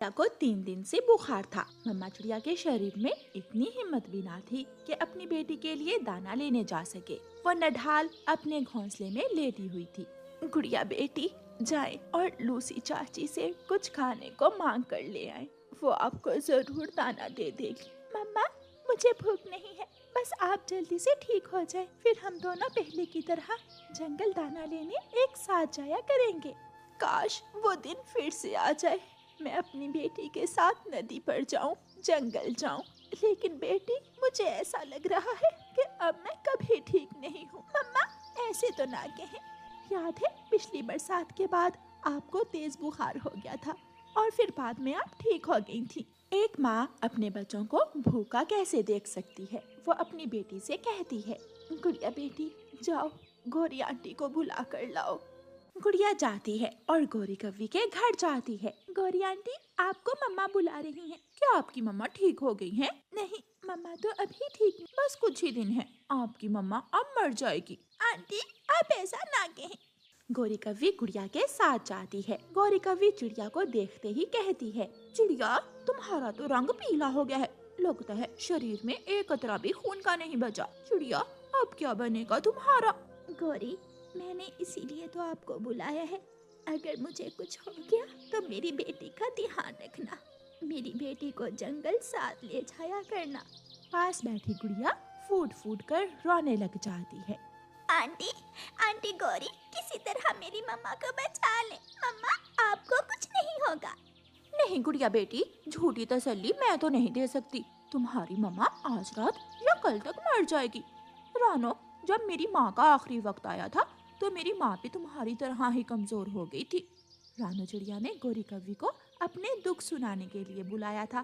चिड़िया को 3 दिन से बुखार था। मम्मा चिड़िया के शरीर में इतनी हिम्मत भी ना थी कि अपनी बेटी के लिए दाना लेने जा सके। वो नढाल अपने घोंसले में लेटी हुई थी। गुड़िया बेटी, जाएं और लूसी चाची से कुछ खाने को मांग कर ले आए, वो आपको जरूर दाना दे देगी। मम्मा, मुझे भूख नहीं है, बस आप जल्दी से ठीक हो जाएं, फिर हम दोनों पहले की तरह जंगल दाना लेने एक साथ जाया करेंगे। काश वो दिन फिर से आ जाए, मैं अपनी बेटी के साथ नदी पर जाऊं, जंगल जाऊं। लेकिन बेटी, मुझे ऐसा लग रहा है कि अब मैं कभी ठीक नहीं हूँ। मम्मा, ऐसे तो ना कहें। याद है पिछली बरसात के बाद आपको तेज बुखार हो गया था और फिर बाद में आप ठीक हो गई थी। एक माँ अपने बच्चों को भूखा कैसे देख सकती है। वो अपनी बेटी से कहती है, गुड़िया बेटी, जाओ गौरी आंटी को बुला कर लाओ। गुड़िया जाती है और गौरी कव्वी के घर जाती है। गौरी आंटी, आपको मम्मा बुला रही हैं। क्या आपकी मम्मा ठीक हो गई हैं? नहीं, मम्मा तो अभी ठीक नहीं, बस कुछ ही दिन है, आपकी मम्मा अब मर जाएगी। आंटी, आप ऐसा ना कहें। गौरी कव्वी गुड़िया के साथ जाती है। गौरी कव्वी चिड़िया को देखते ही कहती है, चिड़िया, तुम्हारा तो रंग पीला हो गया है, लगता है शरीर में एक कतरा भी खून का नहीं बचा। चिड़िया, अब क्या बनेगा तुम्हारा? गौरी, मैंने इसीलिए तो आपको बुलाया है। अगर मुझे कुछ हो गया तो मेरी बेटी का ध्यान रखना, मेरी बेटी को जंगल साथ ले जाया करना। पास बैठी गुड़िया फूट फूट कर रोने लग जाती है। आंटी, आंटी गौरी, किसी तरह मेरी मम्मा को बचा ले। मम्मा, आपको कुछ नहीं होगा। नहीं गुड़िया बेटी, झूठी तसल्ली मैं तो नहीं दे सकती। तुम्हारी मम्मा आज रात या कल तक मर जाएगी। रानो, जब मेरी माँ का आखिरी वक्त आया था तो मेरी माँ भी तुम्हारी तरह ही कमजोर हो गई थी। रानो चिड़िया ने गौरी कव्वी को अपने दुख सुनाने के लिए बुलाया था,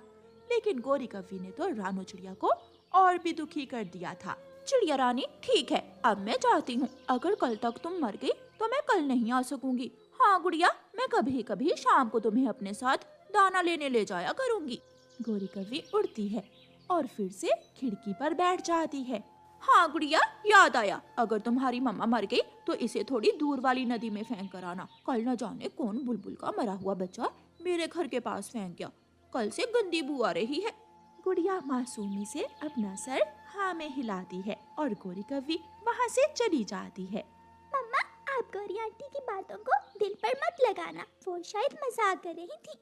लेकिन गौरी कव्वी ने तो रानो चिड़िया को और भी दुखी कर दिया था। चिड़िया रानी, ठीक है, अब मैं जाती हूँ। अगर कल तक तुम मर गई तो मैं कल नहीं आ सकूंगी। हाँ गुड़िया, मैं कभी कभी शाम को तुम्हें अपने साथ दाना लेने ले जाया करूंगी। गौरी कव्वी उड़ती है और फिर से खिड़की पर बैठ जाती है। हाँ गुड़िया, याद आया, अगर तुम्हारी मम्मा मर गई तो इसे थोड़ी दूर वाली नदी में फेंक कर आना। कल न जाने कौन बुलबुल का मरा हुआ बच्चा मेरे घर के पास फेंक गया, कल से गंदी बू आ रही है। गुड़िया मासूमी से अपना सर हाँ में हिलाती है और गौरी कव्वी वहाँ से चली जाती है। मम्मा, आप गौरी आंटी की बातों को दिल पर मत लगाना, वो शायद मजाक कर रही थी।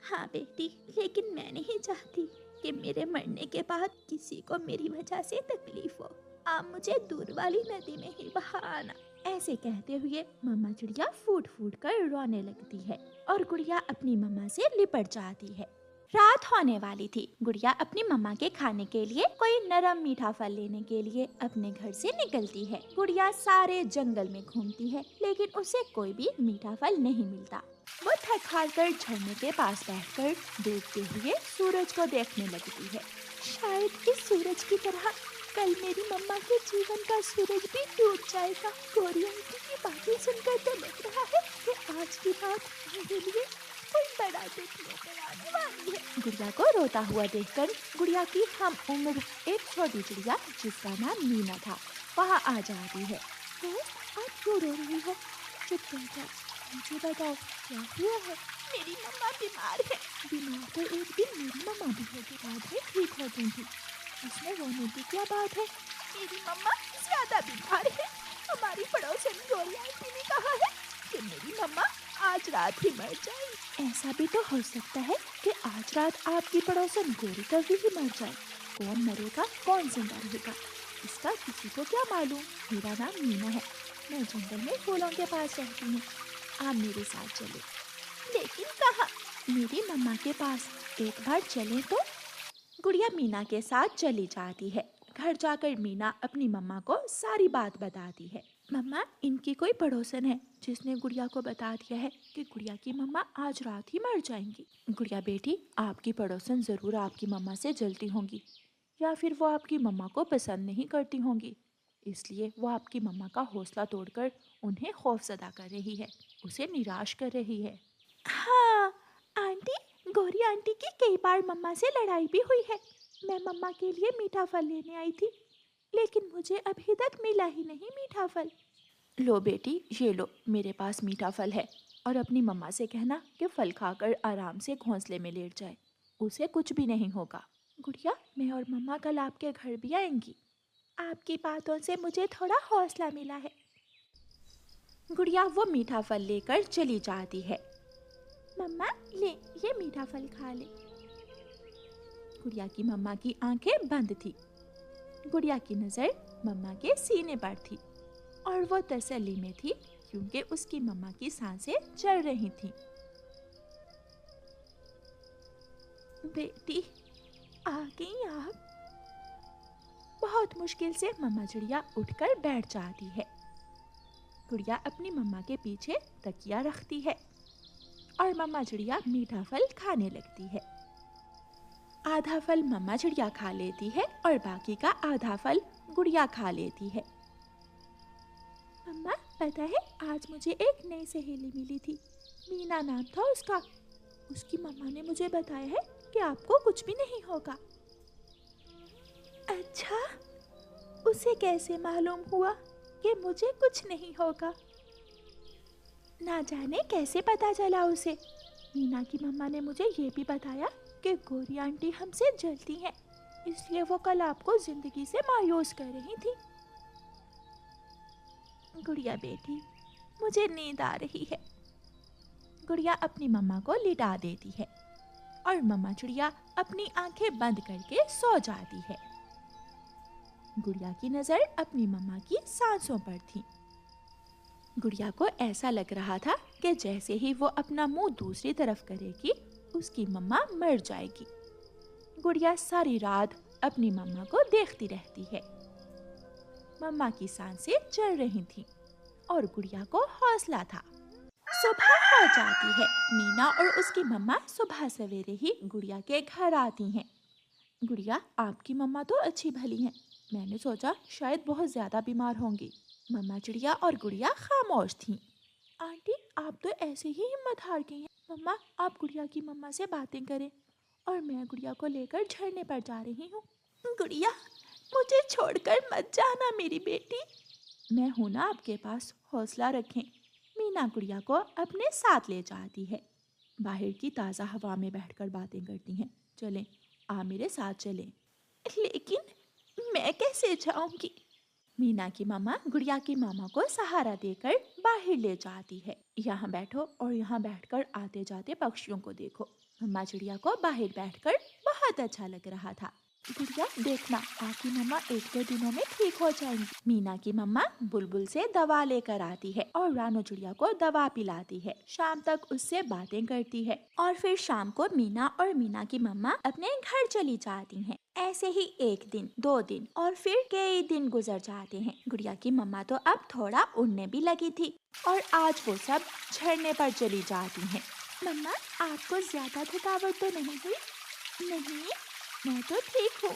हाँ बेटी, लेकिन मैं नहीं चाहती कि मेरे मरने के बाद किसी को मेरी वजह से तकलीफ हो। आप मुझे दूर वाली नदी में ही बहा आना। ऐसे कहते हुए मम्मा चिड़िया फूट फूट कर रोने लगती है और गुड़िया अपनी मम्मा से लिपट जाती है। रात होने वाली थी। गुड़िया अपनी मम्मा के खाने के लिए कोई नरम मीठा फल लेने के लिए अपने घर से निकलती है। गुड़िया सारे जंगल में घूमती है, लेकिन उसे कोई भी मीठा फल नहीं मिलता। वो थक हार कर झरने के पास बैठकर डूबते हुए सूरज को देखने लगती है। शायद इस सूरज की तरह कल मेरी मम्मा के जीवन का सूरज भी डूब जाएगा। गौरी आंटी की बातें सुनकर तो लग रहा है कि आज की रात मेरे लिए कोई बड़ा दुख लेकर आने वाली है। गुड़िया को रोता हुआ देखकर गुड़िया की हम उम्र एक छोटी चिड़िया जिसका नाम मीना था वहाँ आ जाती है। आप क्यों रो रही हो? चुप कर जाओ, मुझे बताओ क्या हुआ है? मेरी मम्मा बीमार है। बीमार तो एक दिन मेरी मम्मा भी होगी, बाद में ठीक हो गई थी। इसमें रोने की क्या बात है? मेरी मम्मा ज्यादा बीमार है। हमारी पड़ोसन गौरी आंटी ने कहा है कि मेरी मम्मा आज रात ही मर जाए। ऐसा भी तो हो सकता है कि आज रात आपकी पड़ोसन गौरी कव्वी ही मर जाए। कौन मरेगा कौन जिंदा रहेगा इसका किसी को क्या मालूम। मेरा नाम मीना है, मैं जंगल में फूलों के पास रहती हूँ। आप मेरे साथ चले। लेकिन कहाँ? मेरी मम्मा के पास। एक बार चले तो। गुड़िया मीना के साथ चली जाती है। घर जाकर मीना अपनी मम्मा को सारी बात बताती है। मम्मा, इनकी कोई पड़ोसन है जिसने गुड़िया को बता दिया है कि गुड़िया की मम्मा आज रात ही मर जाएंगी। गुड़िया बेटी, आपकी पड़ोसन जरूर आपकी मम्मा से जलती होंगी, या फिर वो आपकी मम्मा को पसंद नहीं करती होंगी, इसलिए वो आपकी मम्मा का हौसला तोड़कर उन्हें खौफजदा कर रही है, उसे निराश कर रही है। हाँ आंटी, गौरी आंटी की कई बार मम्मा से लड़ाई भी हुई है। मैं मम्मा के लिए मीठा फल लेने आई थी, लेकिन मुझे अभी तक मिला ही नहीं मीठा फल। लो बेटी, ये लो, मेरे पास मीठा फल है, और अपनी मम्मा से कहना कि फल खाकर आराम से घोंसले में लेट जाए, उसे कुछ भी नहीं होगा। गुड़िया, मैं और मम्मा कल आपके घर भी आएंगी। आपकी बातों से मुझे थोड़ा हौसला मिला है। गुड़िया वो मीठा फल लेकर चली जाती है। मम्मा ले, ये मीठा फल खा ले। गुड़िया की मम्मा की आंखें बंद थी। गुड़िया की नजर मम्मा के सीने पर थी और वो तसल्ली में थी क्योंकि उसकी मम्मा की सांसें चल रही थीं। बेटी, आ गई आप? बहुत मुश्किल से मम्मा चिड़िया उठकर बैठ जाती है। गुड़िया अपनी मम्मा के पीछे तकिया रखती है और मम्मा चिड़िया मीठा फल खाने लगती है। आधा फल मम्मा चिड़िया खा लेती है और बाकी का आधा फल गुड़िया खा लेती है। मम्मा, पता है आज मुझे एक नई सहेली मिली थी, मीना नाम था उसका। उसकी मम्मा ने मुझे बताया है कि आपको कुछ भी नहीं होगा। अच्छा, उसे कैसे मालूम हुआ कि मुझे कुछ नहीं होगा? ना जाने कैसे पता चला उसे। मीना की मम्मा ने मुझे ये भी बताया कि गौरी आंटी हमसे जलती हैं, इसलिए वो कल आपको जिंदगी से मायूस कर रही थी। गुड़िया बेटी, मुझे नींद आ रही है। गुड़िया अपनी मम्मा को लिटा देती है और मम्मा चिड़िया अपनी आंखें बंद करके सो जाती है। गुड़िया की नजर अपनी मम्मा की सांसों पर थी। गुड़िया को ऐसा लग रहा था कि जैसे ही वो अपना मुंह दूसरी तरफ करेगी उसकी मम्मा मर जाएगी। गुड़िया सारी रात अपनी मम्मा को देखती रहती है। मम्मा की सांसें चल रही थीं और गुड़िया को हौसला था। सुबह हो जाती है। मीना और उसकी मम्मा सुबह सवेरे ही गुड़िया के घर आती हैं। गुड़िया, आपकी मम्मा तो अच्छी भली हैं, मैंने सोचा शायद बहुत ज्यादा बीमार होंगी। मम्मा चिड़िया और गुड़िया खामोश थीं। आंटी, आप तो ऐसे ही हिम्मत हार गई हैं। मम्मा, आप गुड़िया की मम्मा से बातें करें और मैं गुड़िया को लेकर झरने पर जा रही हूँ। गुड़िया, मुझे छोड़कर मत जाना मेरी बेटी। मैं हूं ना आपके पास, हौसला रखें। मीना गुड़िया को अपने साथ ले जाती है। बाहर की ताज़ा हवा में बैठकर बातें करती हैं। चलें, आ मेरे साथ चलें। लेकिन मैं कैसे जाऊंगी? मीना की मम्मा गुड़िया की मामा को सहारा देकर बाहर ले जाती है। यहाँ बैठो और यहाँ बैठकर आते जाते पक्षियों को देखो। मम्मा चिड़िया को बाहर बैठकर बहुत अच्छा लग रहा था। गुड़िया, देखना आपकी मम्मा 1-2 दिनों में ठीक हो जाएंगी। मीना की मम्मा बुलबुल से दवा लेकर आती है और रानो चिड़िया को दवा पिलाती है। शाम तक उससे बातें करती है और फिर शाम को मीना और मीना की मम्मा अपने घर चली जाती हैं। ऐसे ही 1 दिन, 2 दिन और फिर कई दिन गुजर जाते हैं। गुड़िया की मम्मा तो अब थोड़ा उड़ने भी लगी थी और आज वो सब झरने पर चली जाती हैं। मम्मा, आपको ज्यादा थकावट तो नहीं हुई? नहीं, मैं तो ठीक हूँ।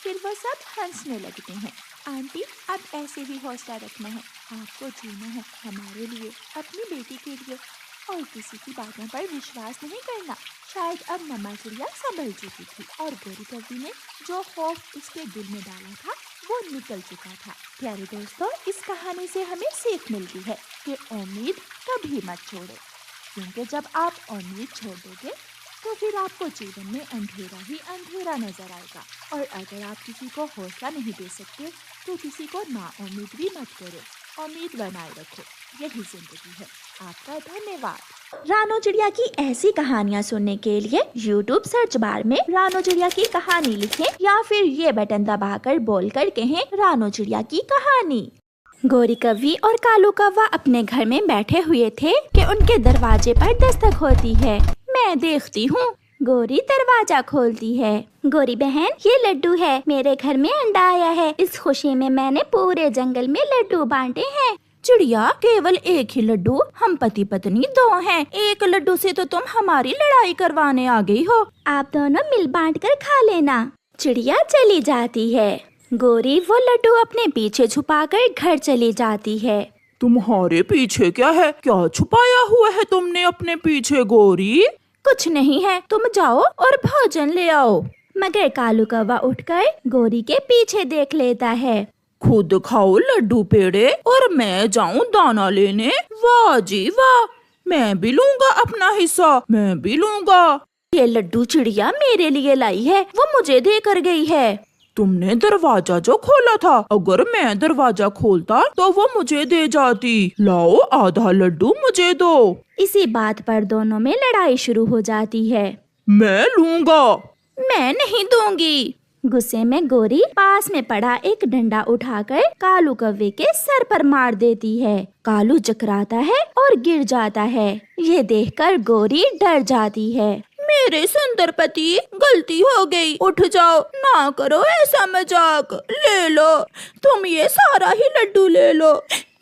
फिर वो सब हंसने लगते हैं। आंटी, अब ऐसे ही हौसला रखना है, आपको जीना है हमारे लिए, अपनी बेटी के लिए, और किसी की बातों पर विश्वास नहीं करना। शायद अब मम्मा चिड़िया संभल चुकी थी और गौरी कवि ने जो खौफ उसके दिल में डाला था वो निकल चुका था। प्यारे दोस्तों, इस कहानी से हमें सीख मिलती है कि उम्मीद कभी मत छोड़ो, क्योंकि जब आप उम्मीद छोड़ दोगे तो फिर आपको जीवन में अंधेरा ही अंधेरा नजर आएगा। और अगर आप किसी को हौसला नहीं दे सकते तो किसी को नाउम्मीद भी मत करो, उम्मीद बनाए रखो। यही जिंदगी है। आपका धन्यवाद। रानो चिड़िया की ऐसी कहानियाँ सुनने के लिए YouTube सर्च बार में रानो चिड़िया की कहानी लिखें या फिर ये बटन दबाकर बोलकर कहें रानो चिड़िया की कहानी। गौरी कव्वी और कालू कौवा अपने घर में बैठे हुए थे कि उनके दरवाजे पर दस्तक होती है। मैं देखती हूँ। गौरी दरवाजा खोलती है। गौरी बहन, ये लड्डू है, मेरे घर में अंडा आया है। इस खुशी में मैंने पूरे जंगल में लड्डू बांटे हैं। चिड़िया, केवल एक ही लड्डू? हम पति पत्नी 2 हैं। एक लड्डू से तो तुम हमारी लड़ाई करवाने आ गई हो। आप दोनों मिल बांट कर खा लेना। चिड़िया चली जाती है। गौरी वो लड्डू अपने पीछे छुपाकर घर चली जाती है। तुम्हारे पीछे क्या है? क्या छुपाया हुआ है तुमने अपने पीछे गौरी? कुछ नहीं है, तुम जाओ और भोजन ले आओ। मगर कालू कौवा उठकर गौरी के पीछे देख लेता है। खुद खाओ लड्डू पेड़े और मैं जाऊं दाना लेने? वाह जी वाह, मैं भी लूंगा अपना हिस्सा, मैं भी लूंगा। ये लड्डू चिड़िया मेरे लिए लाई है, वो मुझे दे कर गई है। तुमने दरवाजा जो खोला था, अगर मैं दरवाजा खोलता तो वो मुझे दे जाती। लाओ आधा लड्डू मुझे दो। इसी बात पर दोनों में लड़ाई शुरू हो जाती है। मैं लूंगा। मैं नहीं दूंगी। गुस्से में गोरी पास में पड़ा एक डंडा उठाकर कालू कौवे के सर पर मार देती है। कालू चकराता है और गिर जाता है। ये देखकर गोरी डर जाती है। मेरे सुंदर पति, गलती हो गई, उठ जाओ, ना करो ऐसा मजाक। ले लो, तुम ये सारा ही लड्डू ले लो।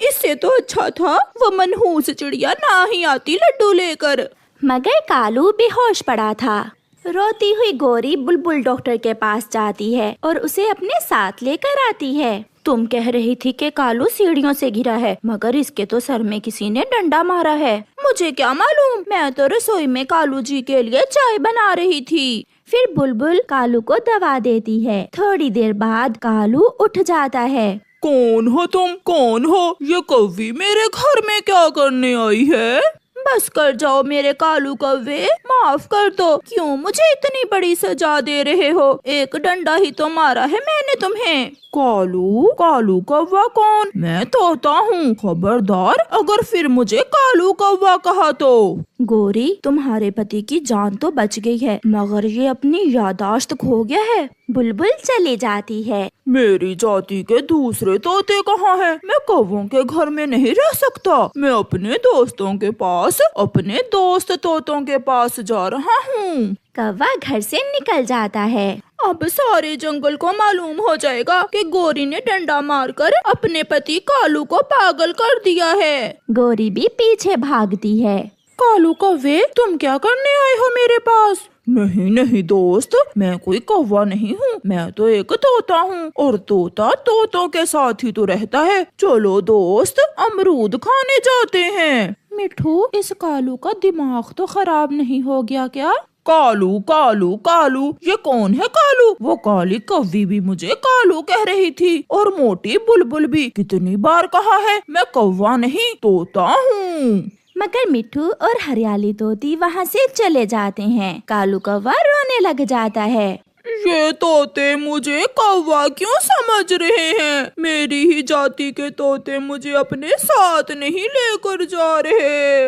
इससे तो अच्छा था वो मनहूस चिड़िया ना ही आती लड्डू लेकर। मगर कालू बेहोश पड़ा था। रोती हुई गोरी बुलबुल डॉक्टर के पास जाती है और उसे अपने साथ लेकर आती है। तुम कह रही थी कि कालू सीढ़ियों से गिरा है, मगर इसके तो सर में किसी ने डंडा मारा है। मुझे क्या मालूम, मैं तो रसोई में कालू जी के लिए चाय बना रही थी। फिर बुलबुल कालू को दवा देती है। थोड़ी देर बाद कालू उठ जाता है। कौन हो तुम, कौन हो? ये कौवी मेरे घर में क्या करने आई है? बस कर जाओ मेरे कालू कौवे, माफ कर दो। क्यों मुझे इतनी बड़ी सजा दे रहे हो? एक डंडा ही तो मारा है मैंने तुम्हें। कालू, कालू कौवा कौन? मैं तोता हूँ। खबरदार अगर फिर मुझे कालू कौवा कहा तो। गोरी, तुम्हारे पति की जान तो बच गई है, मगर ये अपनी यादाश्त खो गया है। बुलबुल चली जाती है। मेरी जाति के दूसरे तोते कहाँ हैं? मैं कौवों के घर में नहीं रह सकता। मैं अपने दोस्तों के पास, अपने दोस्त तोतों के पास जा रहा हूँ। कौवा घर से निकल जाता है। अब सारे जंगल को मालूम हो जाएगा कि गोरी ने डंडा मारकर अपने पति कालू को पागल कर दिया है। गोरी भी पीछे भागती है। कालू कौवे, तुम क्या करने आए हो मेरे पास? नहीं नहीं दोस्त, मैं कोई कौवा नहीं हूँ, मैं तो एक तोता हूँ, और तोता तोतों के साथ ही तो रहता है। चलो दोस्त, अमरूद खाने जाते हैं। मिठू, इस कालू का दिमाग तो खराब नहीं हो गया क्या? कालू कालू कालू, ये कौन है कालू? वो काली कौवी भी मुझे कालू कह रही थी, और मोटी बुलबुल भी। कितनी बार कहा है, मैं कौवा नहीं तोता हूँ। मगर मिट्ठू और हरियाली तोती वहाँ से चले जाते हैं। कालू कौवा रोने लग जाता है। ये तोते मुझे कौवा क्यों समझ रहे हैं? मेरी ही जाति के तोते मुझे अपने साथ नहीं लेकर जा रहे।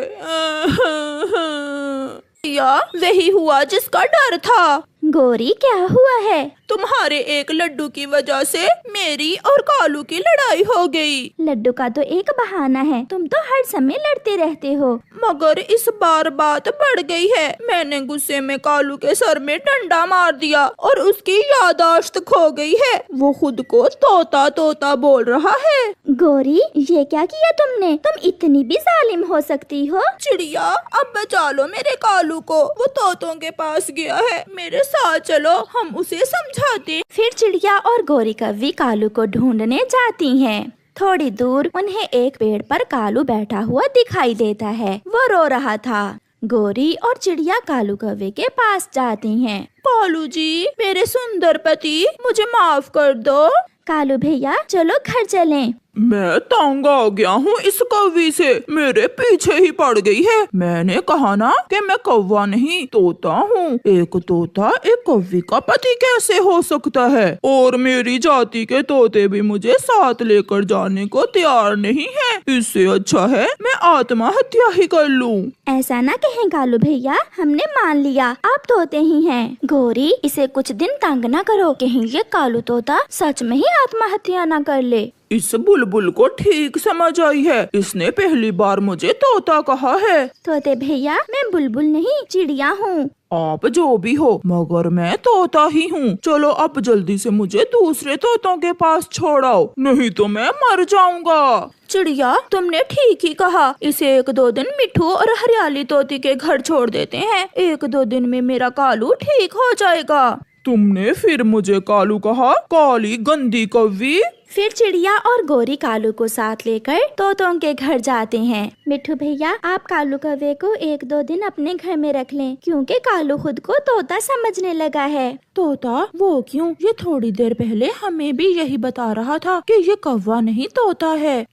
या वही हुआ जिसका डर था। गोरी, क्या हुआ है? तुम्हारे एक लड्डू की वजह से मेरी और कालू की लड़ाई हो गई। लड्डू का तो एक बहाना है, तुम तो हर समय लड़ते रहते हो। मगर इस बार बात बढ़ गई है। मैंने गुस्से में कालू के सर में डंडा मार दिया और उसकी यादाश्त खो गई है। वो खुद को तोता तोता बोल रहा है। गोरी, ये क्या किया तुमने? तुम इतनी भी जालिम हो सकती हो? चिड़िया, अब बचा लो मेरे कालू को, वो तोतों के पास गया है। मेरे साथ चलो, हम उसे समझाते। फिर चिड़िया और गोरी कौवी कालू को ढूंढने जाती हैं। थोड़ी दूर उन्हें एक पेड़ पर कालू बैठा हुआ दिखाई देता है। वो रो रहा था। गोरी और चिड़िया कालू कौवे के पास जाती हैं। कालू जी, मेरे सुंदर पति, मुझे माफ कर दो। कालू भैया, चलो घर चलें। मैं तंग आ गया हूँ इस कौवी से, मेरे पीछे ही पड़ गई है। मैंने कहा ना कि मैं कौवा नहीं तोता हूँ। एक तोता एक कौवी का पति कैसे हो सकता है? और मेरी जाति के तोते भी मुझे साथ लेकर जाने को तैयार नहीं है। इससे अच्छा है मैं आत्महत्या ही कर लूँ। ऐसा ना कहें कालू भैया, हमने मान लिया आप तोते ही हैं। गोरी, इसे कुछ दिन तंग ना करो, कहीं ये कालू तोता सच में ही आत्महत्या ना कर ले। इस बुलबुल को ठीक समझ आई है, इसने पहली बार मुझे तोता कहा है। तोते भैया, मैं बुलबुल नहीं चिड़िया हूँ। आप जो भी हो, मगर मैं तोता ही हूँ। चलो अब जल्दी से मुझे दूसरे तोतों के पास छोड़ाओ, नहीं तो मैं मर जाऊंगा। चिड़िया, तुमने ठीक ही कहा। इसे 1-2 दिन मिठू और हरियाली तोती के घर छोड़ देते हैं। 1-2 दिन में मेरा कालू ठीक हो जाएगा। तुमने फिर मुझे कालू कहा, काली गंदी कौवी। फिर चिड़िया और गोरी कालू को साथ लेकर तोतों के घर जाते हैं। मिठू भैया, आप कालू कौवे को 1-2 दिन अपने घर में रख लें, क्योंकि कालू खुद को तोता समझने लगा है। तोता? वो क्यों? ये थोड़ी देर पहले हमें भी यही बता रहा था कि ये कौवा नहीं तोता है।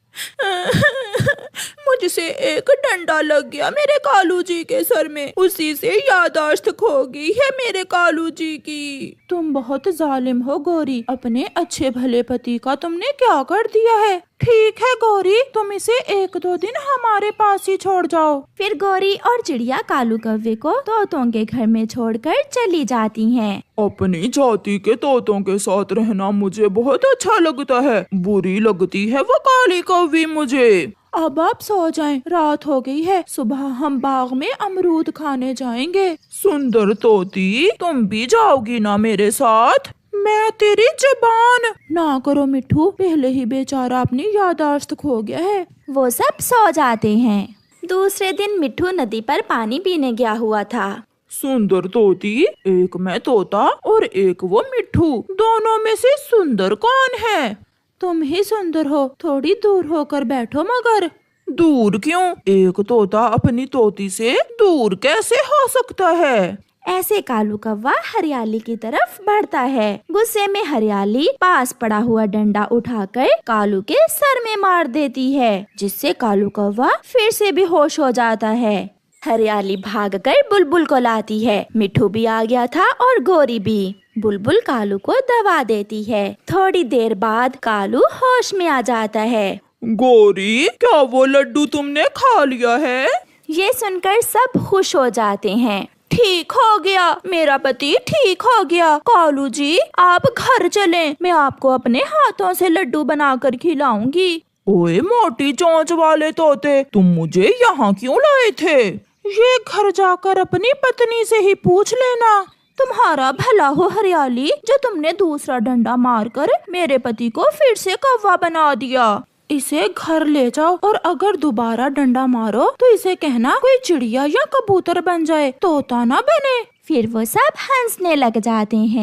मुझसे एक डंडा लग गया मेरे कालू जी के सर में, उसी से यादाश्त खो गई है मेरे कालू जी की। तुम बहुत जालिम हो गौरी, अपने अच्छे भले पति का तुमने क्या कर दिया है। ठीक है गौरी, तुम इसे 1-2 दिन हमारे पास ही छोड़ जाओ। फिर गौरी और चिड़िया कालू कौवे को तोतों के घर में छोड़कर चली जाती हैं। अपनी जाति के तोतों के साथ रहना मुझे बहुत अच्छा लगता है, बुरी लगती है वो काली कौवी मुझे। अब आप सो जाएं, रात हो गई है, सुबह हम बाग में अमरूद खाने जाएंगे। सुंदर तोती, तुम भी जाओगी ना मेरे साथ? मैं तेरी जबान। ना करो मिट्ठू, पहले ही बेचारा अपनी यादाश्त खो गया है। वो सब सो जाते हैं। दूसरे दिन मिट्ठू नदी पर पानी पीने गया हुआ था। सुंदर तोती, एक मैं तोता और एक वो मिट्ठू, दोनों में से सुंदर कौन है? तुम ही सुंदर हो, थोड़ी दूर होकर बैठो। मगर दूर क्यों? एक तोता अपनी तोती से दूर कैसे हो सकता है? ऐसे कालू कौवा हरियाली की तरफ बढ़ता है। गुस्से में हरियाली पास पड़ा हुआ डंडा उठाकर कालू के सर में मार देती है, जिससे कालू कौवा फिर से बेहोश हो जाता है। हरियाली भागकर बुलबुल को लाती है। मिट्ठू भी आ गया था और गौरी भी। बुलबुल कालू को दबा देती है। थोड़ी देर बाद कालू होश में आ जाता है। गौरी, क्या वो लड्डू तुमने खा लिया है? ये सुनकर सब खुश हो जाते हैं। ठीक हो गया, मेरा पति ठीक हो गया। कालू जी, आप घर चलें, मैं आपको अपने हाथों से लड्डू बनाकर खिलाऊंगी। ओए मोटी चोंच वाले तोते, तुम मुझे यहाँ क्यों लाए थे? ये घर जाकर अपनी पत्नी से ही पूछ लेना। तुम्हारा भला हो हरियाली, जो तुमने दूसरा डंडा मारकर मेरे पति को फिर से कौवा बना दिया। इसे घर ले जाओ और अगर दोबारा डंडा मारो तो इसे कहना कोई चिड़िया या कबूतर बन जाए, तोता ना बने। फिर वो सब हंसने लग जाते हैं।